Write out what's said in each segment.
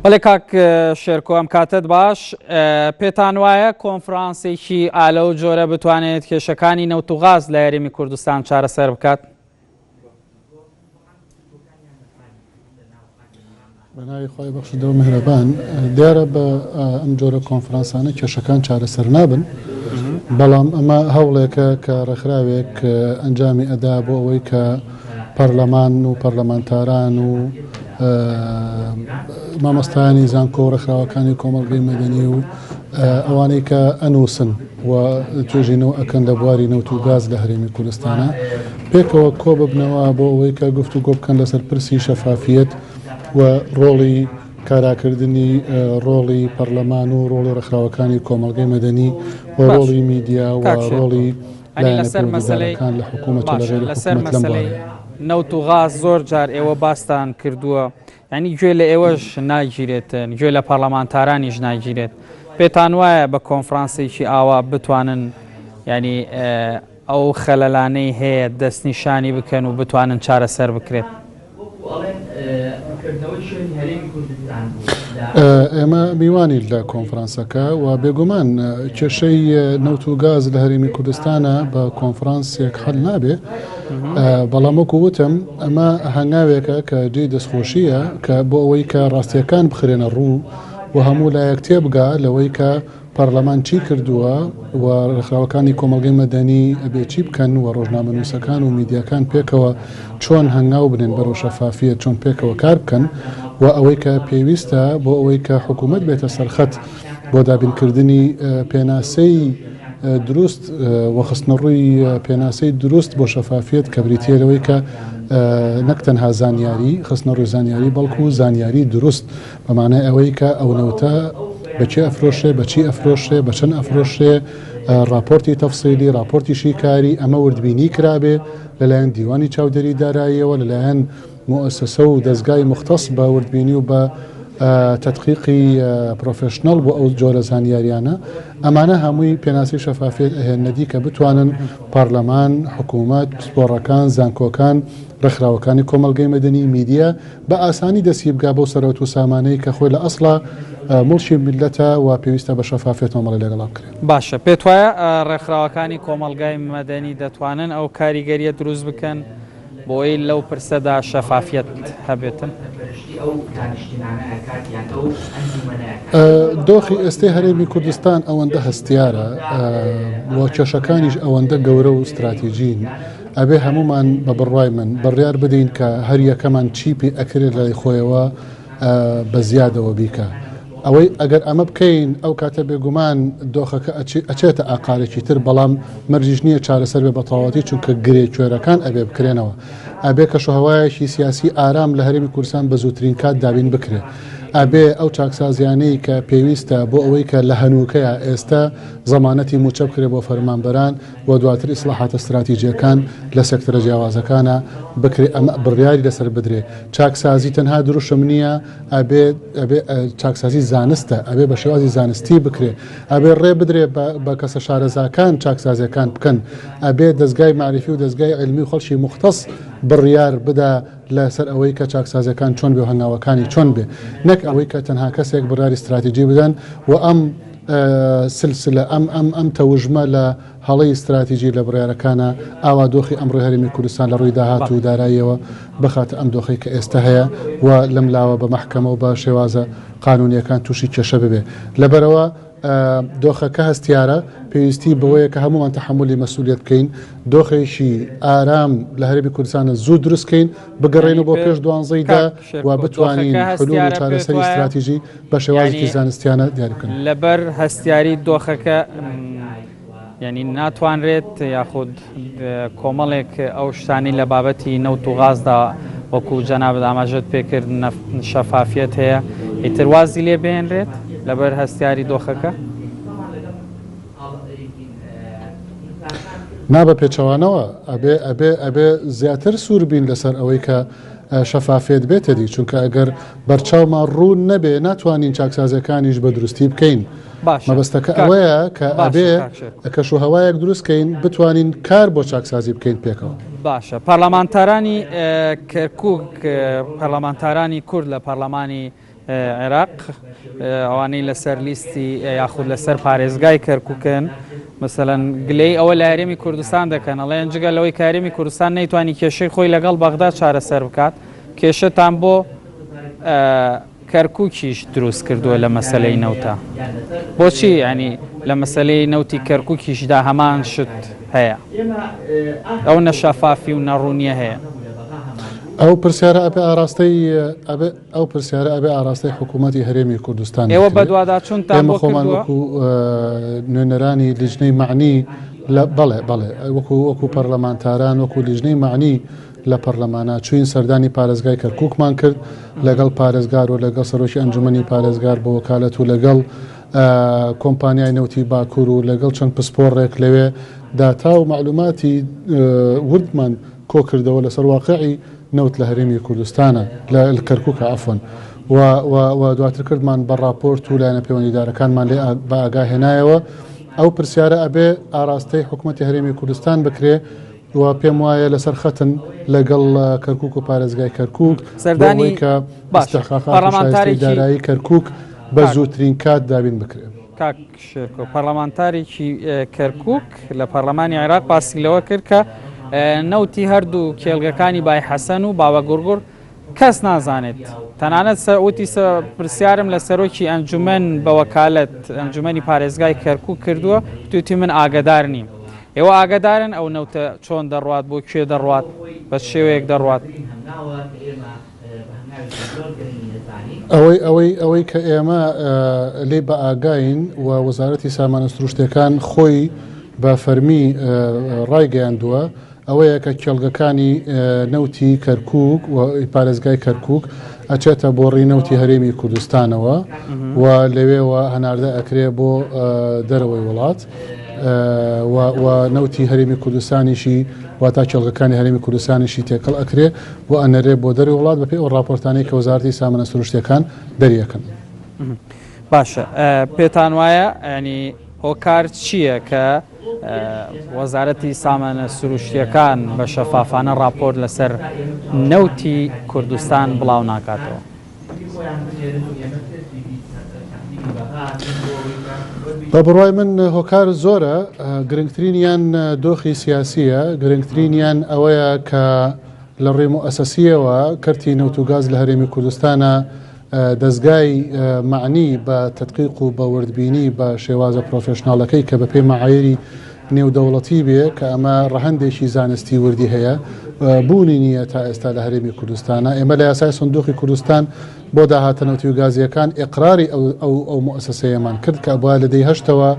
بەڵێ کاک شێرکۆ ئەم کاتت باش پێتان وایە کۆنفرانسێکی ئالە و جۆرە بتوانێت کێشەکانی نەوت و غاز لە یاریمی کوردستان چارەسەر بکات؟ بەناوی خۆی بەخشدەوە میهرەبان دیارە بە ئەم جۆرە کۆنفرانسانە کێشەکان چارەسەر نابن، بەڵام ئەمە هەوڵێکە کە ڕێکخراوێک ئەنجامی ئەدا بۆ ئەوەی کە پەرلەمان و پەرلەمانتاران و مامۆستایانی زانکۆ و ڕێکخراوەکانی کۆمەڵگەی مەدەنی و ئەوانەی کە ئەنووسن و توێژینەوە ئەکەن لە بواری نەوت و گاز لە هەرێمی کوردستانە پێکەوە کۆ ببنەوە بۆ ئەوەی کە گفتوگۆ بکەن لەسەر پرسی شەفافیەت و ڕۆڵی کاراکردنی ڕۆڵی پەرلەمان و ڕۆڵی ڕێکخراوەکانی کۆمەڵگەی مەدەنی و ڕۆڵی میدیا و ڕۆڵی لایەنەکان لە حکوومەت و لەغێری حکوومەت لەم بوارەیە. نەوت و غاز زۆر جار ئێوە باستان کردووە، ینی گوێ لە ئێوەش ناگیرێتن، گوێ لە پەرلەمانتارانیش ناگیرێت. پێتان وایە بە کۆنفرانسێکی ئاوا بتوانن ینی ئەو خەلەلانەی هەیە دەستنیشانی بکەن و بتوانن چارەسەر بکرێت؟ ئێمە میوانی لە کۆنفرانسەکە و بێگومان کێشەی نەوت و گاز لە هەرێمی کوردستانە بە کۆنفرانسێک هەل نابێ، بەڵام وەکو وتم ئەمە هەنگاوێکە کە جێی دەستخۆشیە کە بۆ ئەوەی کە ڕاستیەکان بخرێنە ڕوو و هەموو لایەک تێبگا لەوەی کە پەرلەمان چی کردووە و ڕێکخراوەکانی کۆمەڵگەی مەدەنی ئەبێ چی بکەن و ڕۆژنامەنووسەکان و میدیاکان پێکەوە چۆن هەنگاو بنێن بەرەو شەفافیەت، چۆن پێکەوە کار بکەن و ئەوەی کە پێویستە بۆ ئەوەی کە حکوومەت بێتە سەرخەت بۆ دابینکردنی پێناسەی دروست و خستنەڕووی پێناسەی دروست بۆ شەفافیەت کە بریتێرەوەی کە نەک تەنها زانیاری خستنەڕووی زانیاری بەڵکو و زانیاری دروست بەمانای ئەوەی کە ئەو نەوتە بەچی ئەفرۆشێ بەچی ئەفرۆشێ بەچەند ئەفرۆشێ راپۆرتی تەفسیلی راپۆرتی شیکاری ئەمە وردبینی کرابێ لەلایەن دیوانی چاودێری داراییەوە لەلایەن مؤسسە و دەستگای مختص بە وردبینی و بە تدقیقی پرۆفشنەڵ بۆ ئەو جۆرە زانیاریانە ئەمانە هەمووی پێناسی شەفافیت ئەهێنەدی کە بتوانن پارلەمان، حکوومەت، پسپۆڕەکان، زانکۆکان، ڕێکخراوەکانی کۆمەڵگەی مەدەنی میدیا بە ئاسانی دەستی بگا بۆ سەرەوت و سامانەی کە خۆی لە ئەسڵا مڵشی میلەتە و پێویستە بە شەفافیت مەمەڵە لەگەڵا بکرێت. باشە، پێت وایە ڕێکخراوەکانی کۆمەڵگای مەدەنی دەتوانن ئەو کاریگەریە دروست بکەن بۆی لەو پرسەدا شەفافیت هەبێتن؟ دۆخی ئێستای هەرێمی کوردستان ئەوەندە هەستیارە و کێشەکانیش ئەوەندە گەورە و استراتیژین ئەبێ هەمومان بە بڕوای من بڕیار بدەین کە هەر یەکەمان چیپی ئەکرێت لای خۆیەوە بە زیادەوە بیکە. ئەوەی ئەگەر ئەمە بکەین ئەو کاتە بێگومان دۆخەکە ئەچێتە ئاقارێکی تر، بەڵام مەرجیش نییە چارەسەر بێ بە تەواوەتی چونکە گرێ کوێرەکان ئەبێ بکرێنەوە، ئەبێ کەشوهەوایەکی سیاسی ئارام لە هەرێمی کوردستان بە زووترین کات دابین بکرێت، ئەبێ ئەو چاکسازیانەی کە پێویستە بۆ ئەوەی کە لە هەنووکەیە ئێستا زەمانەتی موچە بکرێت بۆ فەرمانبەران و دواتر ئیسلاحاتە استراتیژیەکان لە سێکتەرە جیاوازەکانە بکرێت، ئەمە بڕیاری لەسەر بدرێ. چاکسازی تەنها دروشم نییە، ئەبێ چاکسازی زانستە، ئەبێ بە شێوازی زانستی بکرێ، ئەبێ ڕێ بدرێ بە کەسە شارەزاکان چاکسازیەکان بکەن، ئەبێ دەستگای معرفی و دەستگای علمی و خەڵکی مختص بڕیار بدا لەسەر ئەوەی کە چاکسازەکان چۆن بێ و هەنگاوەکانی چۆن بێ، نەک ئەوەی کە تەنها کەسێک بڕیاری استراتیژی بدەن و ئەم سلسلە ئەم تەوژمە لە هەڵی استراتیژی لە بڕیارەکانە ئاوا دۆخی ئەمڕۆی هەرێمی کوردستان لە ڕووی داهات و داراییەوە بخاتە ئەم دۆخی کە ئێستا هەیە و لەم لاوە بە مەحکەمە و بە شێوازە قانونیەکان تووشی کێشە ببێ. لەبەرەوە دۆخەکە هەستیارە پێویستی بەوەیە کە هەمومان تەحملی مەسئولیت بکەین، دۆخێکی ئارام لە هەرێمی کوردستانە زوو دروستکەین بگەڕێنەوە بۆ پێش 12دا و بتوانین حلول و چارەسەری استراتیژی بە شێوازێکی زانستیانە دیاری بکەن. لەبەر هەستیاری دۆخەکە ینی ناتوانرێت یاخود کۆمەڵێک ئەو شتانی لە بابەتی نەوت و غازدا وەکو جەنابەت ئاماژەت پێکرد شەفافیەت هەیە ئیتر وازی لێ بهێنرێت لەبەر هەستیاری دۆخەکە؟ نابە پێچەوانەوە ئەبێ زیاتر سوور بین لەسەر ئەوەی کە شەفافێت بێتە دی، چونکە ئەگەر بەرچاومان ڕوون نەبێ ناتوانین چاکسازەکانیش بە دروستی بکەین. مەبەستەکە ئەوەیە کە ئەبێ کەشوهەوایەک دروستکەین بتوانین کار بۆ چاکسازی بکەین پێکەوە. باشە، پەرلەمانتارانی کەرکووک، پەرلەمانتارانی کورد لە پەرلەمانی عێراق ئەوانەی لەسەر لیستی یاخود لەسەر پارێزگای کەرکووکن مثلەن گلەی ئەوە لە هەرێمی کوردستان دەکەن ئەڵێن جگە لەوەی کارێمی کوردستان نەیتوانی کێشەی خۆی لەگەڵ بەغدا چارەسەر بکات کێشەتان بۆ کەرکووکیش دروست کردووە لە مەسەلەی نەوتە بۆچی ینی لە مەسەلەی نەوتی کەرکووکیشدا هەمان شت هەیە ئەو نەشەفافی و نەڕوونیە هەیە ئەو پرسیارە ئەبێ ئاراستەی حکوومەتی هەرێمی کوردستان ئێوە بە دوواداچوونتان بۆ خۆمان وەکو نوێنەرانی لیژنەی معنی بەڵێ وەکو پەرلەمانتاران وەکو لیژنەی معنی لە پەرلەمانە چوین سەردانی پارێزگای کەرکووکمان کرد لەگەڵ پارێزگار و لەگەڵ سەرۆکی ئەنجومەنی پارێزگار بە وەکالەت و لەگەڵ کۆمپانیای نەوتی باکوور و لەگەڵ چەند پسپۆڕێک لەوێ داتا و معلوماتی وردمان کۆ کردەوە لەسەر واقعی نەوت لە هەرێمی کوردستانە لە کەرکووکە عەفوەن و دواتر کردمان بە راپۆرت و لایەنە پەیوەندیدارەکانمان لێ بە ئاگاهێنایەوە ئەو پرسیارە ئەبێ ئاراستەی حکوومەتی هەرێمی کوردستان بکرێ و پێم وایە لەسەر خەتن لەگەڵ کەرکووک و پارێزگای کەرکووک سەردانی کە پەرلەمانتاری دارایی کەرکووک بە زووترین کات دابین بکرێت کاک شێرکۆ پەرلەمانتارێکی کەرکووک لە پەرلەمانی عێراق باسی لەوە کرد کە نەوتی هەردوو کێڵگەکانی بای حەسەن و باوە گورگور کەس نازانێت تەنانەت وتی پرسیارم لە سەرۆکی ئەنجومەن بە وەکالەت ئەنجومەنی پارێزگای کەرکووک کردووە توتی من ئاگدار نیم ئێوە ئاگدارن ئەو نەوتە چۆن دەڕوات بۆ کوێ دەڕوات بە شێوەیەک دەڕوات ئەوەی کە ئێمە لێ بە ئاگاین و وەزارەتی سامانە سروشتەکان خۆی بە فەرمی ڕایگەیاندووە ئەوەیە کە کێڵگەکانی نەوتی کەرکووک و پارێزگای کەرکووک ئەچێتە بۆ ڕێنەوتی هەرێمی کوردستانەوە و لەوێەوە هەناردە ئەکرێ بۆ دەرەوەی وڵات و نەوتی هەرێمی کوردستانیشی واتا کێڵگەکانی هەرێمی کوردستانیشی تێکەڵ ئەکرێ و ئەنەرێ بۆ دەروی وڵات بەپێی ئەو راپۆرتانەی کە وەزارەتی سامانە سروشتەکان دەریەکەن. باشە پێتان وایە ینی هۆکار چییە کە وەزارەتی سامانە سروشتیەکان بە شەفافانە راپۆرت لەسەر نەوتی کوردستان بڵاو ناکاتەوە؟ بە بڕوای من هۆکار زۆرە گرنگترینیان دۆخی سیاسیە گرنگترینیان ئەوەیە کە لە ڕێ موئەسەسیەوە کەرتی نەوت و گاز لە هەرێمی کوردستانە دەستگای معنی بە تەدقیق و بە وردبینی بە شێوازە پرۆفێشناڵەکەی کە بە پێی مەعایری نێودەوڵەتی بێ کە ئەمە ڕەهەندێکی زانستی وردی هەیە بوونی نییە تا ئێستا لە هەرێمی کوردستانە ئێمە لە یاسای سندوقی کوردستان بۆ داهاتە نەوتی و گازیەکان ئیقراری ئەو موئەسەسەیەمان کرد کە بە لە دەی هەشتەوە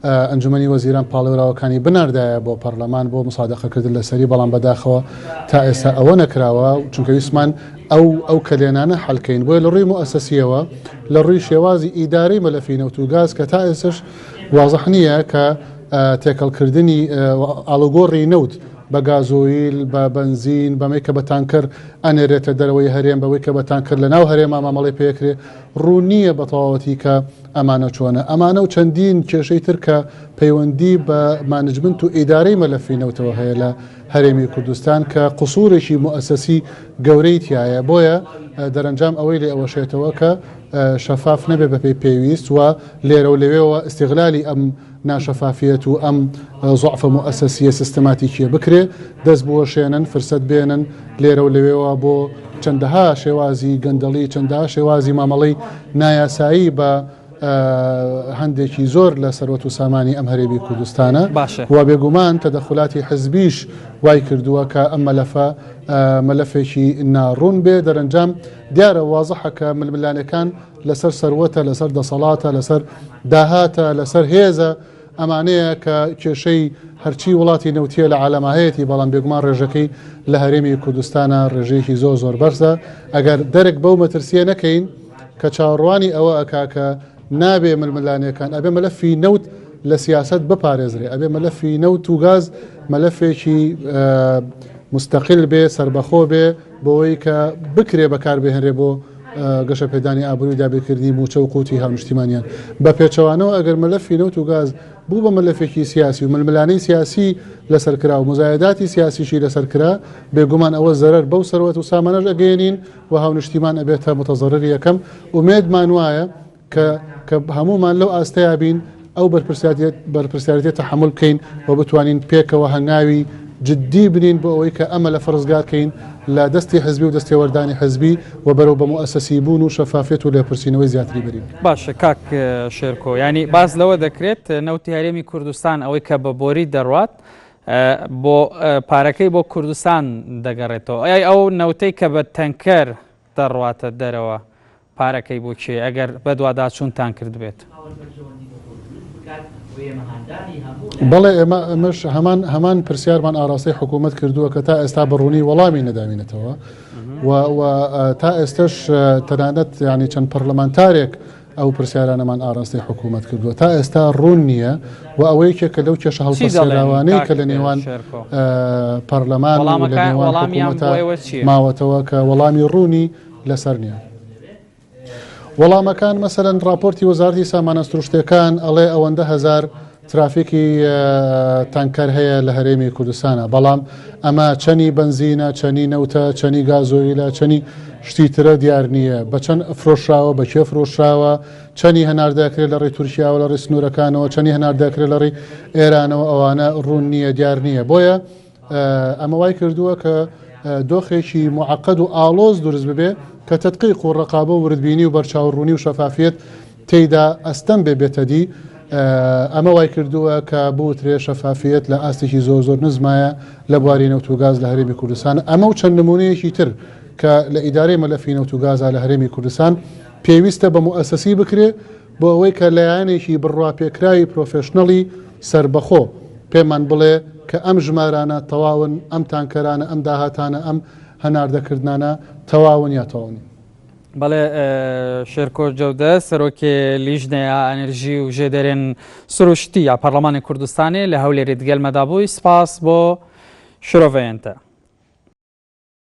ئەنجومەنی وەزیران پاڵێراوەکانی بناردایە بۆ پەرلەمان بۆ مسادەقەکردن لەسەری بەڵام بەداخەوە تا ئێستا ئەوە نەکراوە چونکە ویسمان ئەو کەلێنانە حەلکەین بۆیە لە ڕووی موئەسەسیەوە لە ڕووی شێوازی ئیدارەی مەلەفی نەوت و گاز کە تا ئێستش واضح نییە کە تێکەڵکردنی ئاڵوگۆڕی نەوت بە گازۆیل بە بنزین بەمەی کە بە تانکەر ئەنێرێتە دەرەوەی هەرێم بەوەی کە بە تانکرد لە ناو هەرێما مامەڵی پێکرێ ڕوو نییە بە تەواوەتی کە ئەمانە چۆنە ئەمانە و چەندین کێشەی تر کە پەیوەندی بە مانجمنت و ئیدارەی مەلەفی نەوتەوە هەیە لە هەرێمی کوردستان کە قسوورێکی موئەسەسی گەورەی تایە بۆیە دەرەنجام ئەوەی لێ ئەوەشێتەوە کە شەفاف نەبێ بەپێی پێویست و لێرە و لەوێەوە استیغلالی ئەم ناشەفافیەت و ئەم زوعفە موئەسەسیە سیستەماتیکیە بکرێ دەست بووە شێنن فرسەت بێنن لێرە و لەوێەوە بۆ چەندەها شێوازی گەندەڵی چەندەها شێوازی مامەڵەی نایاسایی بە هەندێکی زۆر لە سەرۆت و سامانی ئەم هەرێمی کوردستانە و بێگومان تەدەخولاتی حزبیش وای کردووە کە ئەم مەلەفێکی ناڕوون بێ دەرەنجام دیارە واضحە کە ململانەکان لەسەر سەروەتە لەسەر دەسەڵاتە لەسەر داهاتە لەسەر هێزە ئەمانەیە کە کێشەی هەرچی وڵاتی نەوتیە لە عالەماهەیەتی بەڵام بێگومان ڕێژەکەی لە هەرێمی کوردستانە ڕێژەیەکی زۆر بەرزە ئەگەر دەرێک بەو مەترسیە نەکەین کە چاڕوانی ئەوە ئەکاکە نابێ ململانەکان ئەبێ مەلەفی نەوت لە سیاست بپارێزرێ ئەبێ مەلەفی نەوت و گاز مەلەفێکی مستەقل بێ سربەخۆ بێ بۆەوەی کە بکرێ بەکاربهێنرێ بۆ گەشە پێدانی ئابرووی دابێکردنی موچە و قوتی هاونیشتیمانیان بە پێچەوانەوە ئەگەر مەلەفی نەوت و گاز بوو بە مەلەفێکی سیاسی و ململانەی سیاسی لەسەرکرا و مزایداتی سیاسیشی لەسەرکرا بێگومان ئەوە زەرەر بەو سەروەت و سامانەش ئەگەێنین و هاونیشتیمان ئەبێتە متەزەرری یەکەم ومێدمان وایە کە هەمومان لەو ئاستەیە بین ئەو بەرپرسیارەتێت تەحمل بکەین و بتوانین پێکەوە هەنگاوی جدی بنین بۆ ئەوەی کە ئەمە لە فڕزگارکەین لە دەستی حزبی و دەستێوەردانی حزبی و بەرەو بە مؤسسەسی بوون و شەفافێت و لێپرسینەوەی زیاتری بەرین. باشە کاک شێرکۆ ینی باز لەوە دەکرێت نەوتی هەرێمی کوردستان ئەوەی کە بە بۆری دەڕوات بۆ پارەکەی بۆ کوردستان دەگەڕێتەوە ئەو نەوتەی کە بە تەنکەر دەڕواتە دەرەوە پارەکەی بۆ چێ ئەگەر بەدووادا چوونتان کرد بێت. بەڵێ ئێمەش هەمان پرسیارمان ئاراستەی حکوومەت کردووە کە تا ئێستا بەڕوونی وەڵامی نەداوینێتەوە و تا ئێستش تەنانەت ینی چەند پەرلەمانتارێک ئەو پرسیارانەمان ئاراستەی حکوومەت کردووە تا ئێستا ڕوون نییە و ئەوەیەکێکە لەو کێشە هەڵسەراوانەی کە لە نێوان پەرلەمان و لە نێوان حکوومەتە ماوەتەوە کە وەڵامی ڕوونی لەسەر نییە. وەڵامەکان مەسەرەن راپۆرتی وەزارەتی سامانە سروشتەکان ئەڵێ ئەوەندە هەزار ترافیکی تانکەر هەیە لە هەرێمی کوردستانە بەڵام ئەمە چەنی بنزینە چەنی نەوتە چەنی گازۆیلە چەنی شتی ترە دیار نییە بە چەند فرۆشراوە بە کێ فرۆشراوە چەنی هەناردەکرێت لە ڕێی تورکیاوە لە ڕێی سنوورەکانەوە چەنی هەناردەکرێت لە ڕێی ئێرانەوە ئەوانە ڕوون نییە دیار نییە بۆیە ئەمە وای کردووە کە دۆخێکی معقد و ئالۆز دروست ببێ کە تدقیق و ڕقابە و وردبینی و بەرچاوڕوونی و شەفافیت تێیدا ئەستەم بێتە دی ئەمە وای کردووە کە بوترێ شەفافیت لە ئاستێکی زۆر نزمایە لە بواری نەوت و گاز لە هەرێمی کوردستان ئەمە و چەند نمونەیەکی تر کە لە ئیدارەی مەلەفی نەوت و گازە لە هەرێمی کوردستان پێویستە بە مؤسسەسی بکرێ بۆ ئەوەی کە لایەنێکی بڕواپێکراوی پرۆفێشنەڵی سربەخۆ پێمان بڵێ کە ئەم ژمارانە تەواون ئەم تانکەرانە ئەم داهاتانە ئەم هەناردەکردانە تەواون یا تەواونی. بەڵێ شێرکۆ جەودە سەرۆکی لیژنەیە ئەنرژی و ژێدەرێن سروشتی یا پەرلەمانی کوردستانی لە هەولێری دگەلمەدا بووی سپاس بۆ شرۆڤەیەنتە.